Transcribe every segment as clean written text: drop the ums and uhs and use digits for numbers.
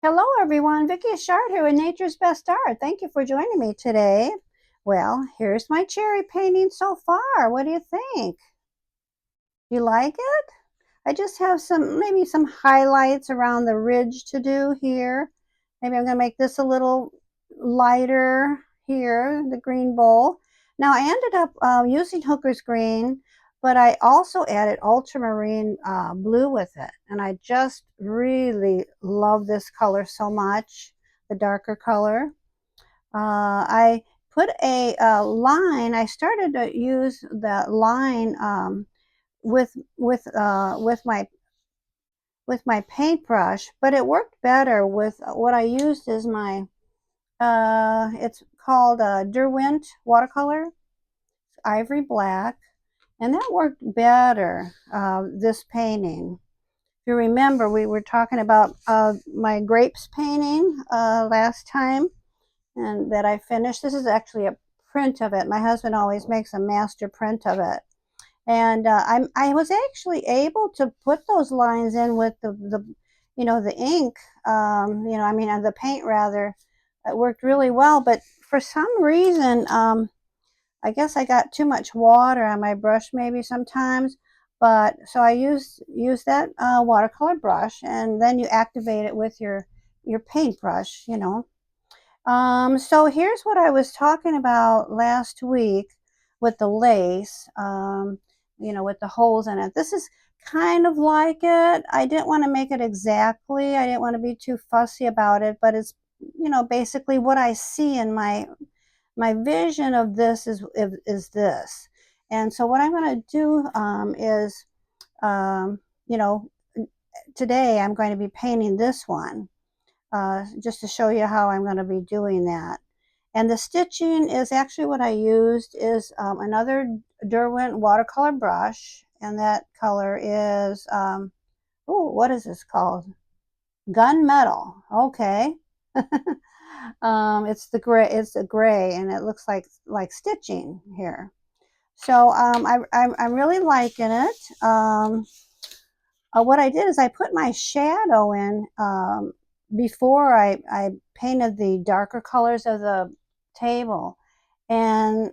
Hello everyone, Vicki Achard here with Nature's Best Art. Thank you for joining me today. Well, here's my cherry painting so far. What do you think? You like it? I just have maybe some highlights around the ridge to do here. Maybe I'm going to make this a little lighter here, the green bowl. Now I ended up using Hooker's green, but I also added ultramarine blue with it. And I just really love this color so much, the darker color. I put a line, I started to use that line with my paintbrush, but it worked better with what I used is my it's called Derwent watercolor, ivory black, and that worked better this painting. If you remember, we were talking about my grapes painting last time, and that I finished. This is actually a print of it. My husband always makes a master print of it. And I was actually able to put those lines in with the ink, I mean the paint rather. It worked really well, but for some reason, I guess I got too much water on my brush maybe sometimes. But so I use that watercolor brush, and then you activate it with your paintbrush. So here's what I was talking about last week with the lace, with the holes in it. This is kind of like it. I didn't want to make it exactly. I didn't want to be too fussy about it, but it's, basically what I see in my vision of this is this. And so what I'm going to do is, um, you know, today I'm going to be painting this one just to show you how I'm going to be doing that. And the stitching is actually what I used is another Derwent watercolor brush, and that color is, what is this called? Gunmetal. Okay. It's the gray. It's a gray, and it looks like stitching here. So I'm really liking it. What I did is I put my shadow in before I painted the darker colors of the table. And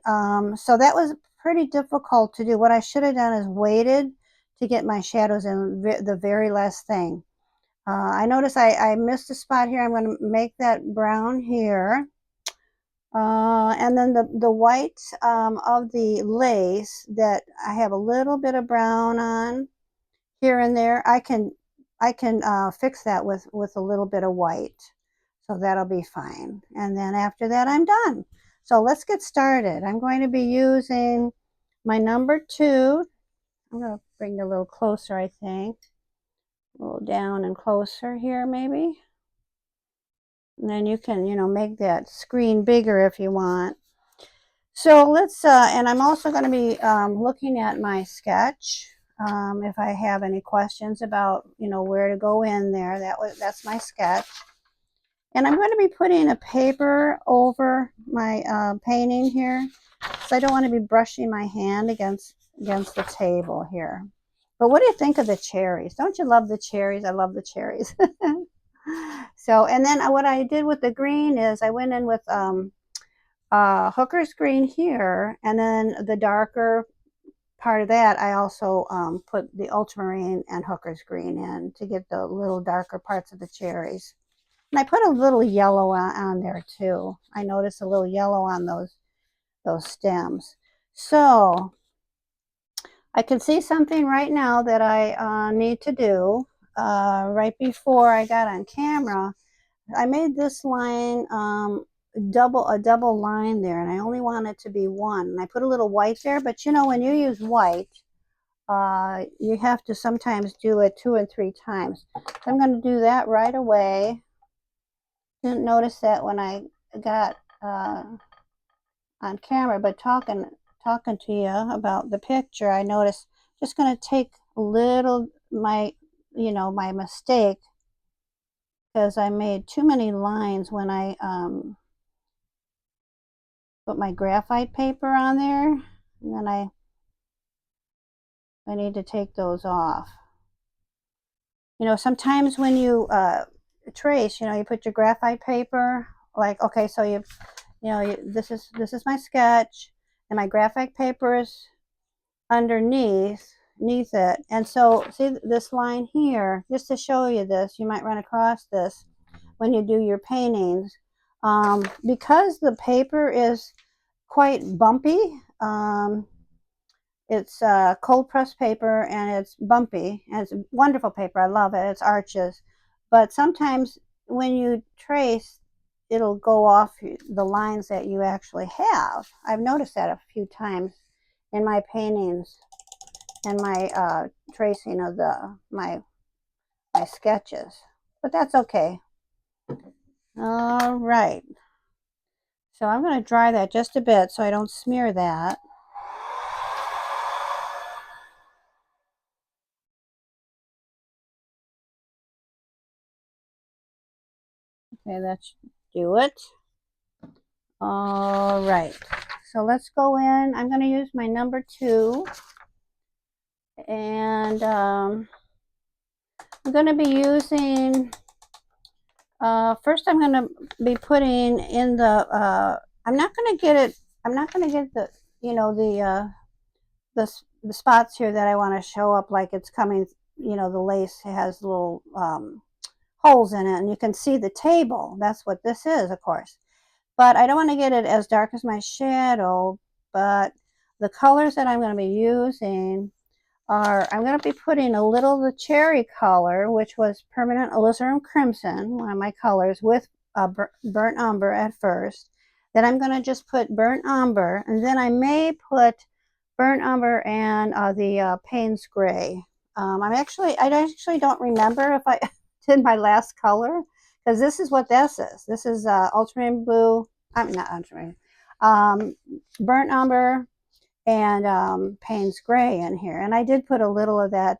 so that was pretty difficult to do. What I should have done is waited to get my shadows in the very last thing. I notice I missed a spot here. I'm going to make that brown here. And then the white of the lace that I have a little bit of brown on here and there, I can fix that with a little bit of white, so that'll be fine. And then after that, I'm done. So let's get started. I'm going to be using my number 2. I'm going to bring it a little closer, I think, a little down and closer here maybe. And then you can, make that screen bigger if you want. So let's, and I'm also going to be looking at my sketch. If I have any questions about, where to go in there, that's my sketch. And I'm going to be putting a paper over my painting here, so I don't want to be brushing my hand against the table here. But what do you think of the cherries? Don't you love the cherries? I love the cherries. So, and then what I did with the green is I went in with Hooker's green here, and then the darker part of that I also put the ultramarine and Hooker's green in to get the little darker parts of the cherries. And I put a little yellow on there too. I noticed a little yellow on those stems. So I can see something right now that I need to do. Right before I got on camera, I made this line a double line there, and I only want it to be one. And I put a little white there, but when you use white, you have to sometimes do it 2 and 3 times. So I'm going to do that right away. Didn't notice that when I got on camera, but talking to you about the picture, I noticed just going to take a little my mistake, because I made too many lines when I put my graphite paper on there, and then I need to take those off. Sometimes when you trace, you put your graphite paper, like, okay, so this is my sketch, and my graphite paper is underneath it. And so see this line here, just to show you this, you might run across this when you do your paintings. Because the paper is quite bumpy, it's cold pressed paper, and it's bumpy, and it's wonderful paper. I love it. It's arches. But sometimes when you trace, it'll go off the lines that you actually have. I've noticed that a few times in my paintings and my tracing of my sketches. But that's okay. All right. So I'm going to dry that just a bit so I don't smear that. Okay, that should do it. All right. So let's go in. I'm going to use my number 2. And I'm going to be using, first I'm going to be putting in the, I'm not going to get the, the spots here that I want to show up like it's coming, the lace has little holes in it, and you can see the table. That's what this is, of course. But I don't want to get it as dark as my shadow, but the colors that I'm going to be using are, I'm going to be putting a little of the cherry color, which was permanent alizarin crimson, one of my colors, with burnt umber at first. Then I'm going to just put burnt umber, and then I may put burnt umber and the Payne's gray. I actually don't remember if I did my last color, because this is what this is. This is ultramarine blue. I'm not ultramarine. Burnt umber and Payne's gray in here. And I did put a little of that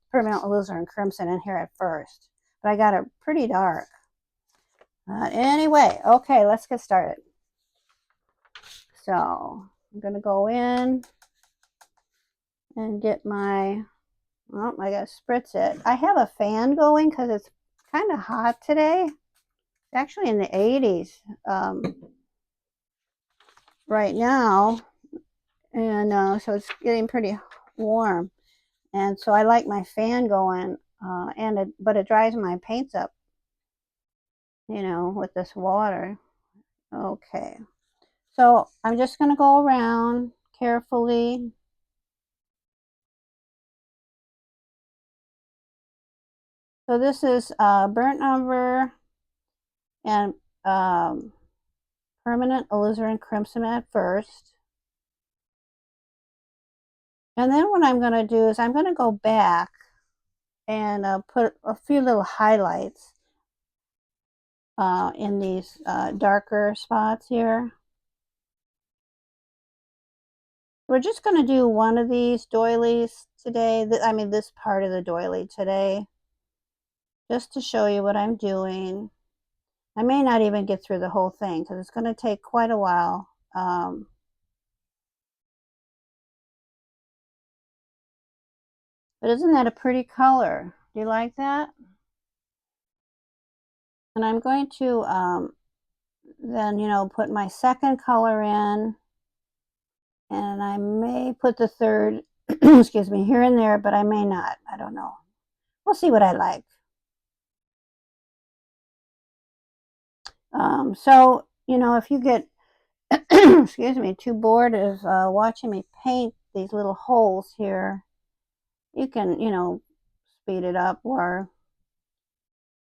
permanent alizarin crimson in here at first, but I got it pretty dark. Anyway, okay, let's get started. So I'm going to go in and get my, oh, I got to spritz it. I have a fan going because it's kind of hot today. It's actually in the 80s right now. And so it's getting pretty warm. And so I like my fan going, but it dries my paints up, with this water. Okay. So I'm just going to go around carefully. So this is burnt umber and permanent alizarin crimson at first. And then what I'm going to do is I'm going to go back and put a few little highlights in these darker spots here. We're just going to do one of these doilies today. I mean, this part of the doily today, just to show you what I'm doing. I may not even get through the whole thing because it's going to take quite a while. But isn't that a pretty color? Do you like that? And I'm going to then, put my second color in. And I may put the third, excuse me, here and there, but I may not. I don't know. We'll see what I like. So, if you get, excuse me, too bored of watching me paint these little holes here, you can, speed it up or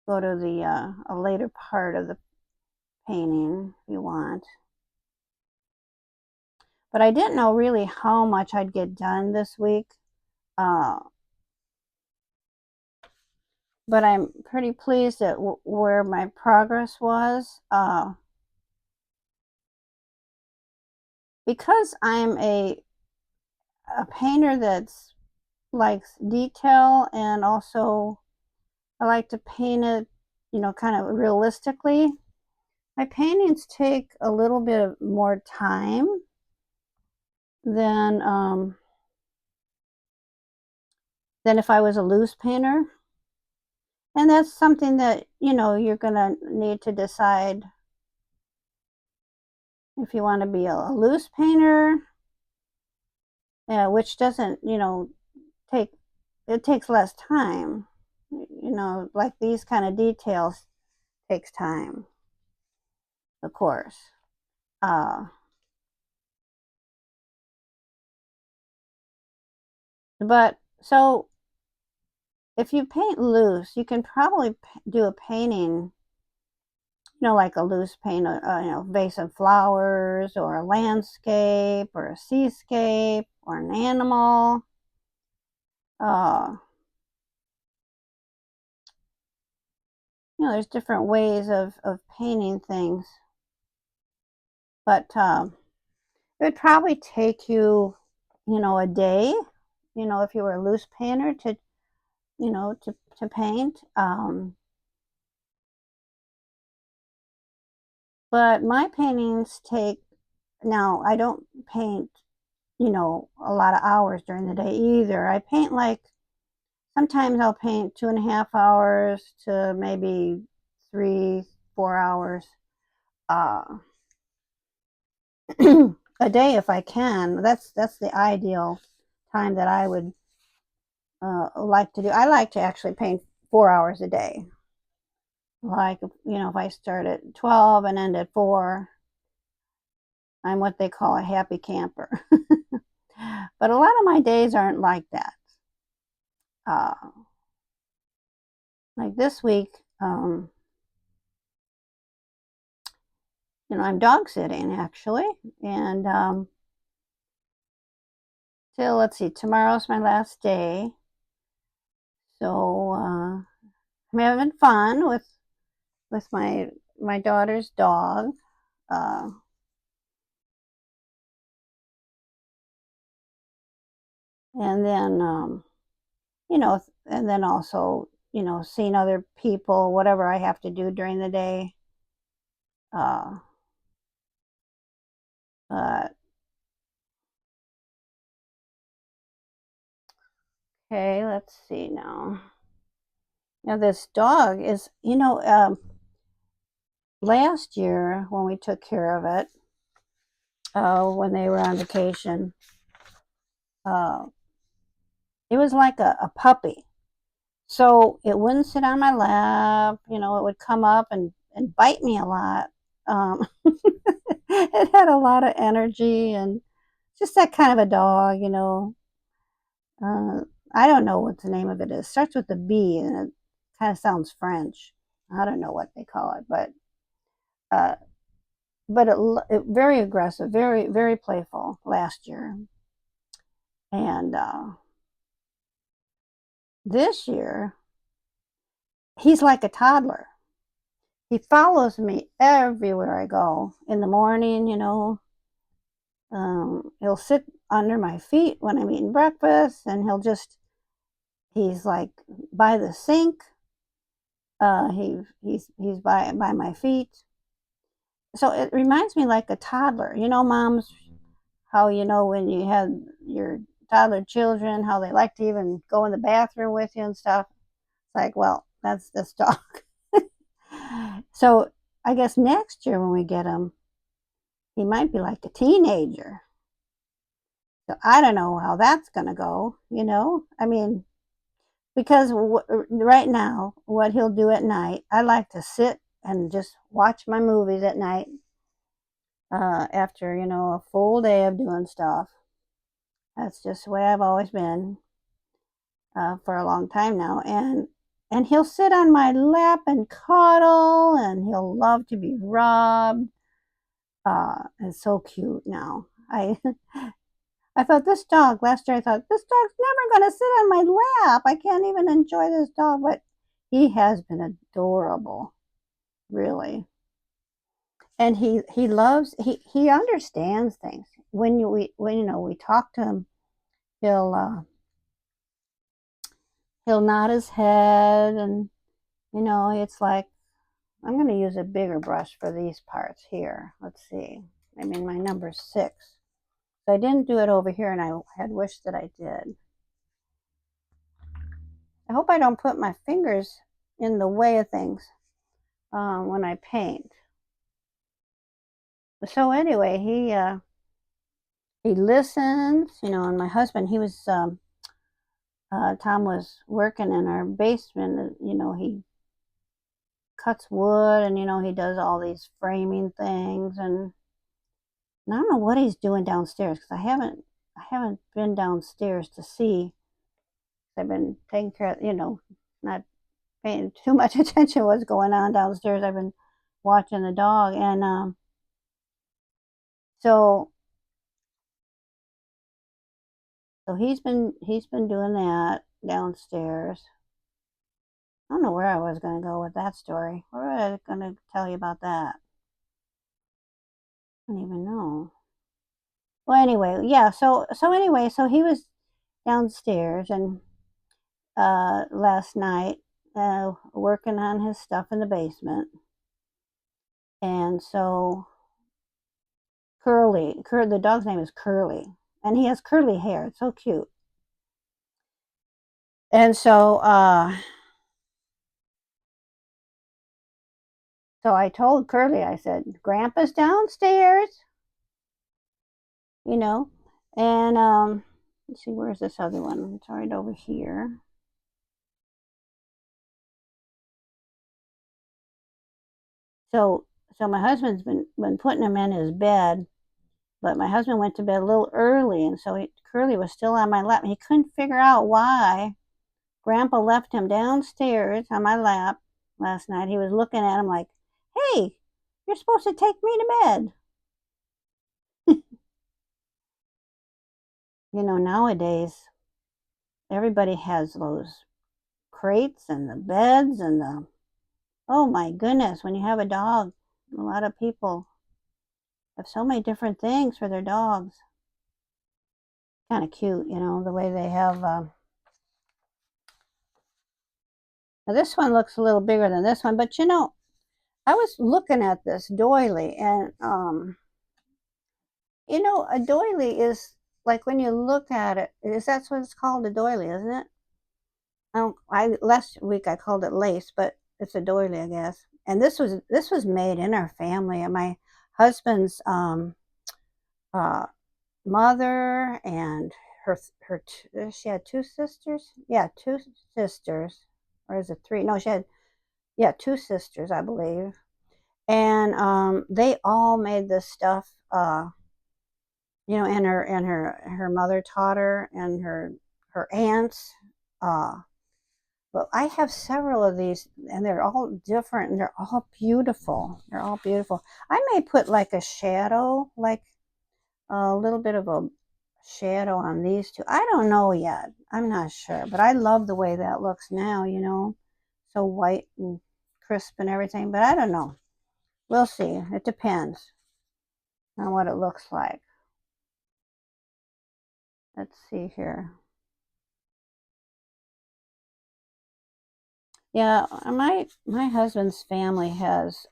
go to the a later part of the painting if you want. But I didn't know really how much I'd get done this week. But I'm pretty pleased at where my progress was. Because I'm a painter that's likes detail, and also I like to paint it, kind of realistically. My paintings take a little bit of more time than if I was a loose painter. And that's something that, you're going to need to decide if you want to be a loose painter, which doesn't, take, it takes less time. Like these kind of details takes time, of course. Uh, but so if you paint loose, you can probably do a painting, like a loose paint, vase of flowers or a landscape or a seascape or an animal. Uh, there's different ways of painting things, but it would probably take you, a day, if you were a loose painter to paint. But my paintings take, now I don't paint, a lot of hours during the day either. I paint like, sometimes I'll paint 2.5 hours to maybe 3, 4 hours a day if I can. That's the ideal time that I would like to do. I like to actually paint 4 hours a day. Like, if I start at 12 and end at 4, I'm what they call a happy camper. But a lot of my days aren't like that. Uh, like this week, I'm dog sitting actually, and till, let's see, tomorrow's my last day, so I'm having fun with my daughter's dog. Uh, and then and then also, seeing other people, whatever I have to do during the day. Uh, but okay, let's see now. Now this dog is, last year when we took care of it, when they were on vacation, uh, it was like a puppy. So it wouldn't sit on my lap, it would come up and bite me a lot. It had a lot of energy and just that kind of a dog, Uh, I don't know what the name of it is. It starts with a B and it kind of sounds French. I don't know what they call it, uh, but it very aggressive, very very playful last year, and this year he's like a toddler. He follows me everywhere I go. In the morning, he'll sit under my feet when I'm eating breakfast, and he's like by the sink. He's by my feet. So it reminds me like a toddler. Moms, how, when you had your toddler children, how they like to even go in the bathroom with you and stuff. It's like, well, that's this dog. So I guess next year when we get him, he might be like a teenager. So I don't know how that's going to go, I mean, because right now, what he'll do at night, I like to sit and just watch my movies at night, after, a full day of doing stuff. That's just the way I've always been, for a long time now. And he'll sit on my lap and cuddle, and he'll love to be rubbed. It's so cute now. I thought this dog, last year I thought, this dog's never going to sit on my lap. I can't even enjoy this dog. But he has been adorable, really. And he loves, he understands things. When we talk to him, he'll he'll nod his head, and it's like, I'm going to use a bigger brush for these parts here. Let's see. I mean, my number 6. So I didn't do it over here, and I had wished that I did. I hope I don't put my fingers in the way of things when I paint. So anyway, he listens, you know. And my husband, he was Tom was working in our basement. You know, he cuts wood, and you know, he does all these framing things, and I don't know what he's doing downstairs because I haven't been downstairs to see. I've been taking care of, you know, not paying too much attention to what's going on downstairs. I've been watching the dog, and so he's been doing that downstairs. I don't know where I was going to go with that story. Where was I going to tell you about that? I don't even know. Well, anyway, yeah. So he was downstairs and last night working on his stuff in the basement, and so the dog's name is Curly, and he has curly hair. It's so cute. And so I told Curly, I said, Grandpa's downstairs, you know, and let's see, where's this other one? It's right over here. So so my husband's been putting him in his bed, but my husband went to bed a little early, and so Curly was still on my lap. He couldn't figure out why Grandpa left him downstairs on my lap last night. He was looking at him like, "Hey, you're supposed to take me to bed." You know, nowadays everybody has those crates and the beds and the, oh my goodness, when you have a dog, a lot of people have so many different things for their dogs. Kind of cute, you know, the way they have. Now this one looks a little bigger than this one, but you know, I was looking at this doily, and you know, a doily is like when you look at it, is that's what it's called, a doily, isn't it? I last week I called it lace, but it's a doily, I guess. And this was made in our family, and my husband's uh mother and her she had two sisters. Yeah, two sisters, or is it three? No, she had, yeah, two sisters, I believe. And they all made this stuff. You know, and her mother taught her, and her aunts. Uh, but I have several of these, and they're all different, and they're all beautiful. They're all beautiful. I may put like a shadow, like a little bit of a shadow on these two. I don't know yet. I'm not sure, but I love the way that looks now, you know, so white and crisp and everything. But I don't know. We'll see. It depends on what it looks like. Let's see here. Yeah, my husband's family has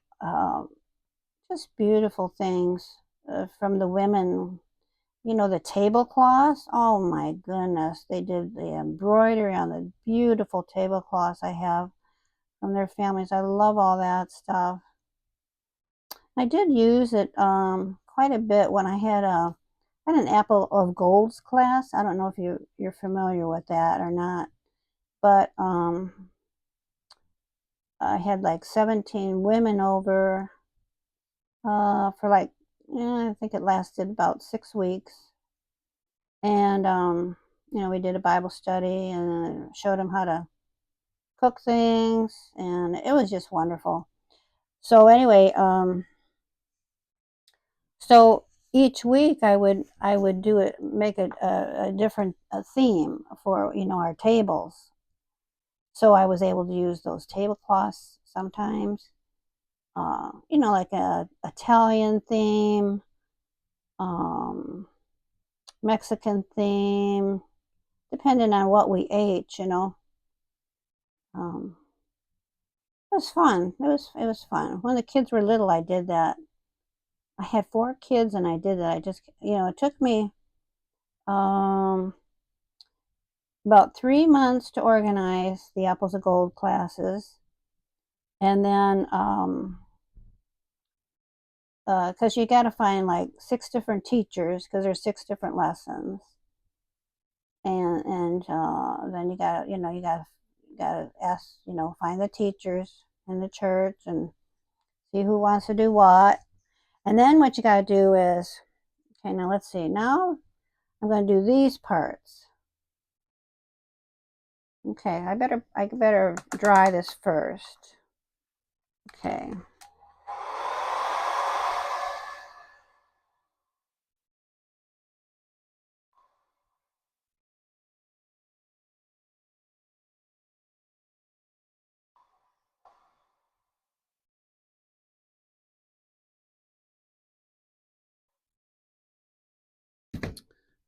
just beautiful things from the women. You know, the tablecloths. Oh my goodness, they did the embroidery on the beautiful tablecloths I have from their families. I love all that stuff. I did use it quite a bit when I had an Apple of Gold's class. I don't know if you're familiar with that or not, but I had like 17 women over for like, yeah, I think it lasted about 6 weeks. And you know, we did a Bible study and showed them how to cook things, and it was just wonderful. So anyway, so each week I would do it, make a different theme for, you know, our tables. So I was able to use those tablecloths sometimes, you know, like a Italian theme, um, Mexican theme, depending on what we ate, you know. Um, it was fun. It was fun. When the kids were little, I did that. I had 4 kids, and I did that. I just, you know, it took me um, about 3 months to organize the Apples of Gold classes. And then because you got to find like 6 different teachers because there's 6 different lessons, and then you gotta ask, find the teachers in the church and see who wants to do what. And then what you gotta do is, okay, now let's see. Now I'm gonna do these parts. Okay, I better dry this first. Okay.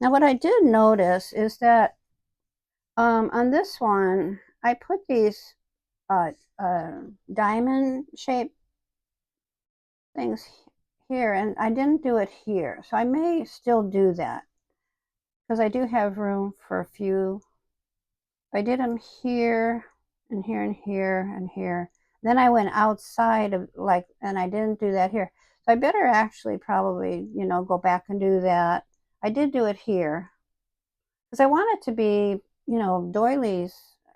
Now what I did notice is that on this one I put these uh, diamond shaped things here, and I didn't do it here, so I may still do that because I do have room for a few. I did them here and here and here and here. Then I went outside of like, and I didn't do that here. So I better actually probably, go back and do that. I did do it here because I want it to be, doilies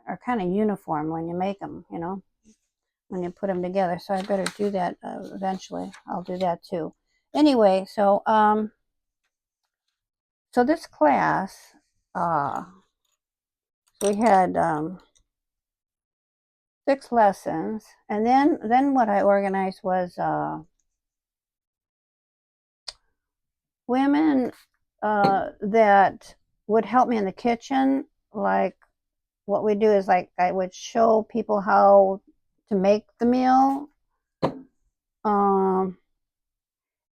are kind of uniform when you make them, when you put them together. So I better do that eventually. I'll do that too. Anyway, so this class, uh, we had 6 lessons, and then what I organized was women that would help me in the kitchen. Like what we do is like I would show people how to make the meal. Um,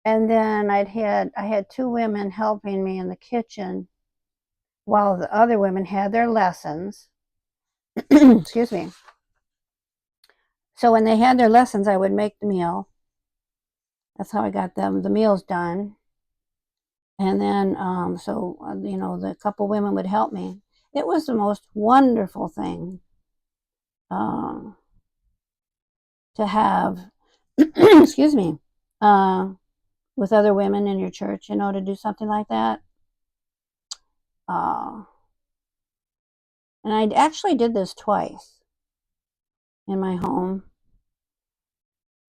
and then I had 2 women helping me in the kitchen while the other women had their lessons. Excuse me. So when they had their lessons, I would make the meal. That's how I got the meals done. And then, the couple women would help me. It was the most wonderful thing um, to have, excuse me, uh, with other women in your church, to do something like that. Uh, and I actually did this twice in my home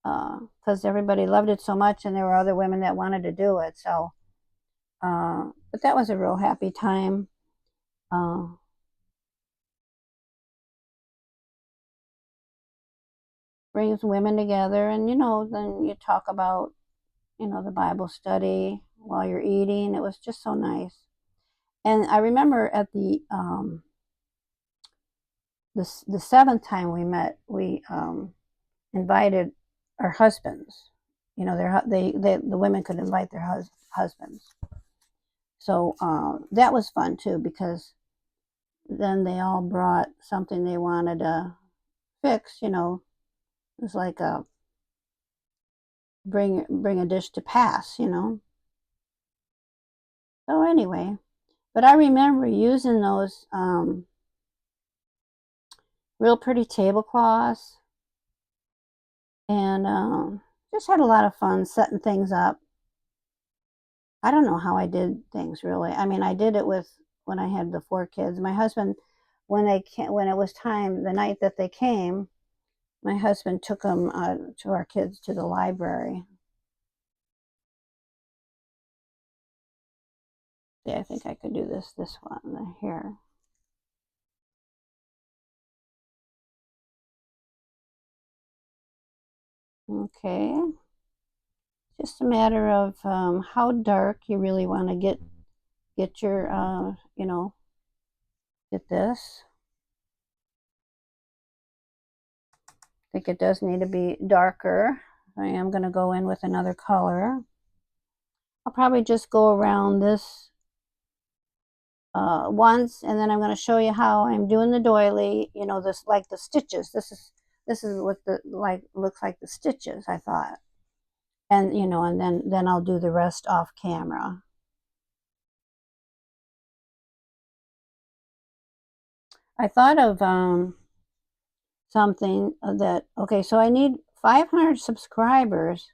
because everybody loved it so much, and there were other women that wanted to do it. So, but that was a real happy time. Uh, brings women together, and then you talk about the Bible study while you're eating. It was just so nice. And I remember at the 7th time we met, we invited our husbands. The women could invite their husbands. So that was fun too, because then they all brought something they wanted to fix. It was like a bring a dish to pass. So anyway, but I remember using those real pretty tablecloths, and just had a lot of fun setting things up. I don't know how I did things really. I mean, I did it with when I had the 4 kids. My husband, when it was time, the night that they came, my husband took them to our kids to the library. Yeah, I think I could do this one here. Okay, just a matter of how dark you really want to get your get this. I think it does need to be darker. I am going to go in with another color. I'll probably just go around this once, and then I'm going to show you how I'm doing the doily. This like the stitches. This is what the like looks like the stitches, I thought. And then I'll do the rest off camera. I thought of something that, okay, so I need 500 subscribers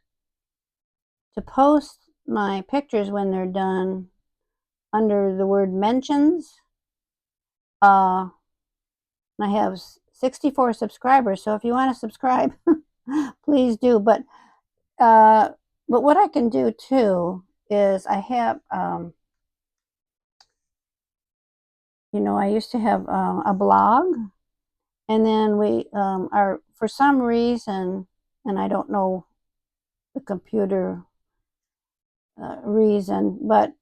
to post my pictures when they're done under the word mentions. I have 64 subscribers, so if you want to subscribe, please do. But what I can do too is I have, I used to have a blog, and then we are, for some reason, and I don't know the computer reason, but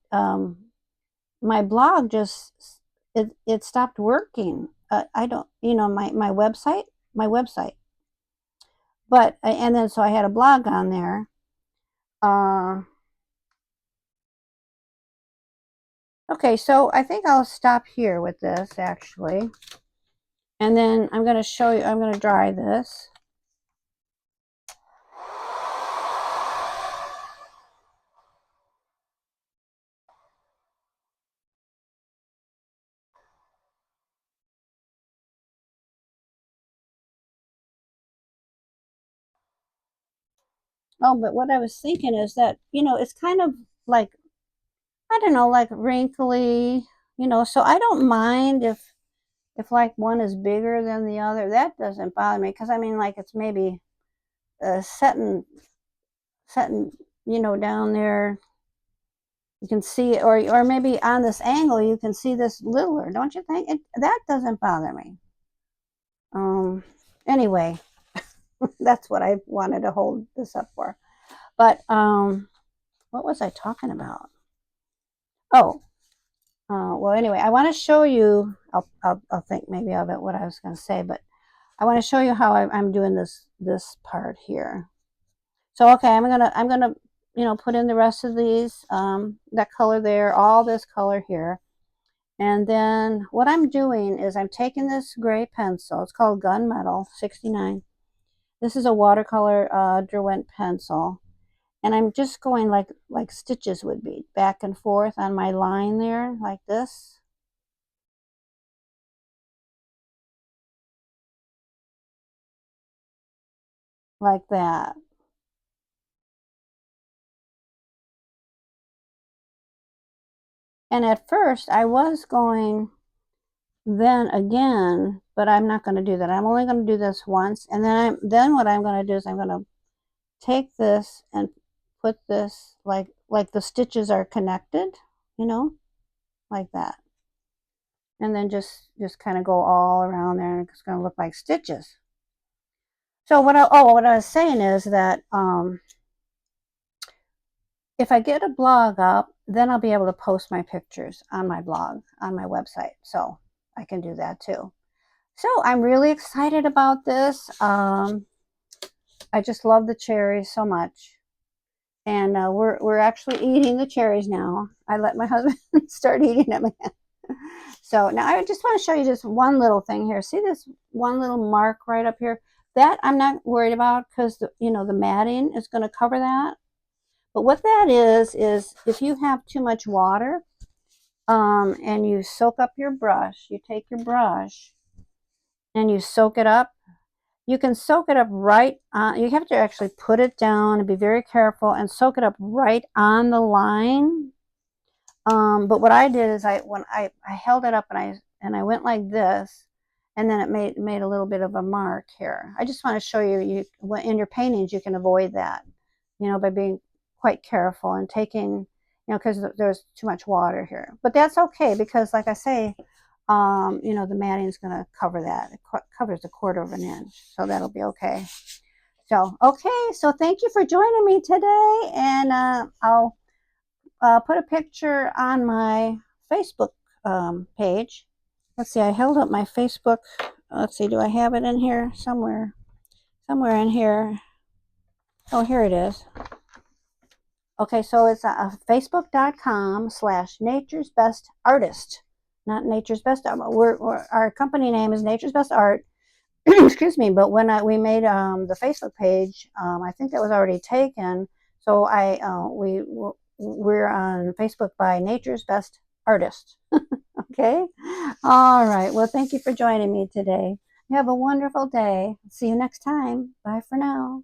my blog just it stopped working. I don't, my website. But and then so I had a blog on there. Okay, so I think I'll stop here with this actually, and then I'm going to show you. I'm going to dry this. Oh, but what I was thinking is that, it's kind of like, I don't know, like wrinkly, so I don't mind if like one is bigger than the other. That doesn't bother me, because I mean, like, it's maybe setting, down there. You can see it, or maybe on this angle you can see this littler, don't you think? That doesn't bother me. Anyway, that's what I wanted to hold this up for. But what was I talking about? Oh, well, anyway, I want to show you. I'll think maybe of it what I was going to say, but I want to show you how I'm doing this part here. So okay, I'm gonna put in the rest of these, that color there, all this color here, and then what I'm doing is I'm taking this gray pencil. It's called Gunmetal 69. This is a watercolor Derwent pencil, and I'm just going like stitches would be, back and forth on my line there, like this. Like that. And at first I was going then again, but I'm not going to do that. I'm only going to do this once, and then what I'm going to do is I'm going to take this and put this like the stitches are connected, you know, like that. And then just kind of go all around there, and it's going to look like stitches. So what I was saying is that if I get a blog up, then I'll be able to post my pictures on my blog, on my website. So I can do that too. So I'm really excited about this. I just love the cherries so much. And we're actually eating the cherries now. I let my husband start eating them. So now I just want to show you just one little thing here. See this one little mark right up here? That I'm not worried about, because the matting is going to cover that. But what that is if you have too much water, and you soak up your brush, you take your brush and you soak it up. You can soak it up right on, you have to actually put it down and be very careful and soak it up right on the line. But what I did is when I held it up and I went like this, and then it made a little bit of a mark here. I just want to show you, in your paintings you can avoid that, by being quite careful and taking, because there's too much water here. But that's okay, because like I say, the matting is going to cover that. It covers a quarter of an inch, so that'll be okay. So okay, so thank you for joining me today, and I'll put a picture on my Facebook page. Let's see, I held up my Facebook. Let's see, do I have it in here somewhere? Somewhere in here. Oh, here it is. Okay, so it's facebook.com/Nature's Best Artist. Not Nature's Best Art. Our company name is Nature's Best Art. Excuse me, but when we made the Facebook page, I think that was already taken. So we're on Facebook by Nature's Best Artist. Okay. All right. Well, thank you for joining me today. Have a wonderful day. See you next time. Bye for now.